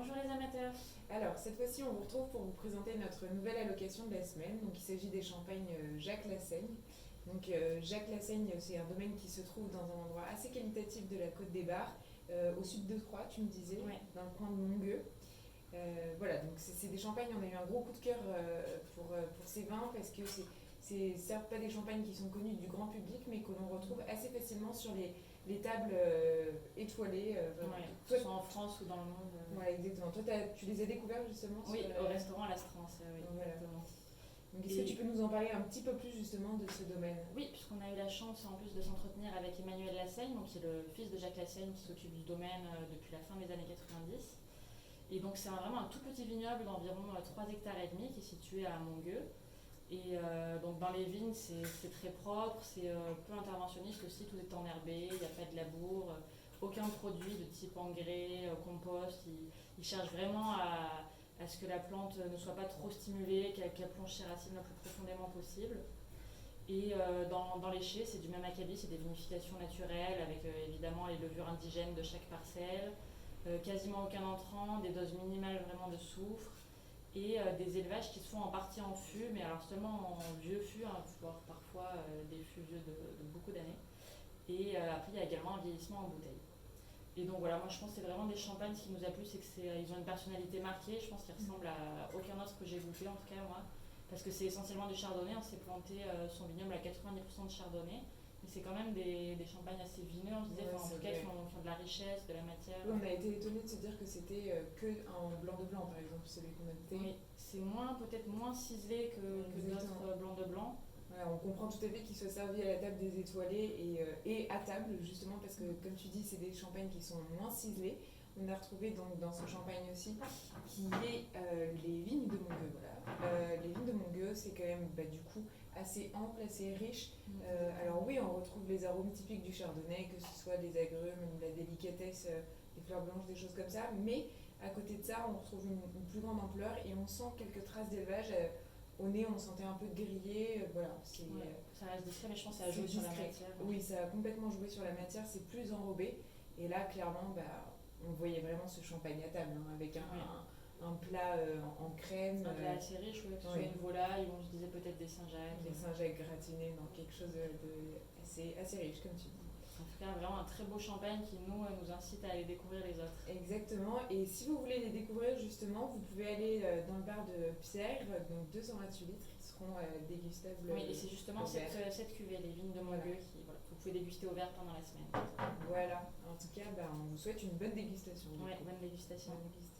Bonjour les amateurs. Alors, cette fois-ci, on vous retrouve pour vous présenter notre nouvelle allocation de la semaine. Donc, il s'agit des champagnes Jacques Lassaigne. Donc, Jacques Lassaigne, c'est un domaine qui se trouve dans un endroit assez qualitatif de la Côte des Bars, au sud de Troyes, tu me disais, Ouais. dans le coin de Mongueux. Voilà, donc c'est des champagnes, on a eu un gros coup de cœur pour ces vins parce que c'est certes pas des champagnes qui sont connus du grand public, mais que l'on retrouve assez facilement sur les tables étoilées. Ouais, que Toi, ce soit en France ou dans le monde. ouais, exactement. Toi, tu les as découverts justement Oui, sur au restaurant l'Astrance, oui, Voilà. exactement. Donc, est-ce que tu peux nous en parler un petit peu plus justement de ce domaine? Oui, puisqu'on a eu la chance en plus de s'entretenir avec Emmanuel Lassaigne, donc qui est le fils de Jacques Lassaigne qui s'occupe du domaine depuis la fin des années 90. Et donc c'est vraiment un tout petit vignoble d'environ 3 hectares et demi qui est situé à Mongueux. Et donc dans les vignes, c'est très propre, c'est peu interventionniste aussi, tout est enherbé, il n'y a pas de labour, aucun produit de type engrais, compost. Il cherche vraiment à ce que la plante ne soit pas trop stimulée, qu'elle plonge ses racines le plus profondément possible. Et dans les chais, c'est du même acabit, c'est des vinifications naturelles avec évidemment les levures indigènes de chaque parcelle, quasiment aucun entrant, des doses minimales vraiment de soufre et des élevages qui se font en partie en fût, mais alors seulement en vieux fût, hein, voire parfois des fûts vieux de beaucoup d'années. Et après, il y a également un vieillissement en bouteille. Et donc voilà, moi je pense que c'est vraiment des champagnes, ce qui nous a plu, c'est qu'ils ont une personnalité marquée, je pense qu'ils ressemblent à aucun autre que j'ai goûté, en tout cas moi, parce que c'est essentiellement du chardonnay, on s'est planté son vignoble à 90% de chardonnay, mais c'est quand même des champagnes assez vineux, on se disait, Ouais, en c'est tout cas vrai. qui ont de la richesse, de la matière. Oui, on a été étonnés de se dire que c'était que en blanc de blanc, par exemple, celui qu'on a goûté. Oui, c'est peut-être moins ciselé que Exactement. d'autres blancs de blanc. Voilà, on comprend tout à fait qu'il soit servi à la table des étoilés et à table, justement, parce que, comme tu dis, c'est des champagnes qui sont moins ciselés. On a retrouvé donc dans ce champagne aussi, qui est les vignes de Mongueux. Voilà. Les vignes de Mongueux, c'est quand même du coup assez ample, assez riche. Alors oui, on retrouve les arômes typiques du chardonnay, que ce soit des agrumes, la délicatesse, des fleurs blanches, des choses comme ça. Mais à côté de ça, on retrouve une plus grande ampleur et on sent quelques traces d'élevage. Au nez, on sentait un peu grillé. Voilà, Ouais, ça reste discret, mais je pense que ça a c'est joué sur la discret. matière. Oui, ça a complètement joué sur la matière, c'est plus enrobé. Et là, clairement, on voyait vraiment ce champagne à table, hein, avec un plat en crème. Un plat assez riche, que ce soit une volaille, ou on se disait peut-être des Saint-Jacques. Des Saint-Jacques gratinés, dans quelque chose assez riche, comme tu dis. En tout cas, vraiment un très beau champagne qui nous incite à aller découvrir les autres. Exactement. Et si vous voulez les découvrir, justement, vous pouvez aller dans le bar de Pierre, donc 228 litres, qui seront dégustables. Oui, et c'est justement au verre. cette cuvée, les vignes de Mongueux, vous pouvez déguster au verre pendant la semaine. Voilà. En tout cas, on vous souhaite une bonne dégustation. Ouais, bonne dégustation. Bonne dégustation.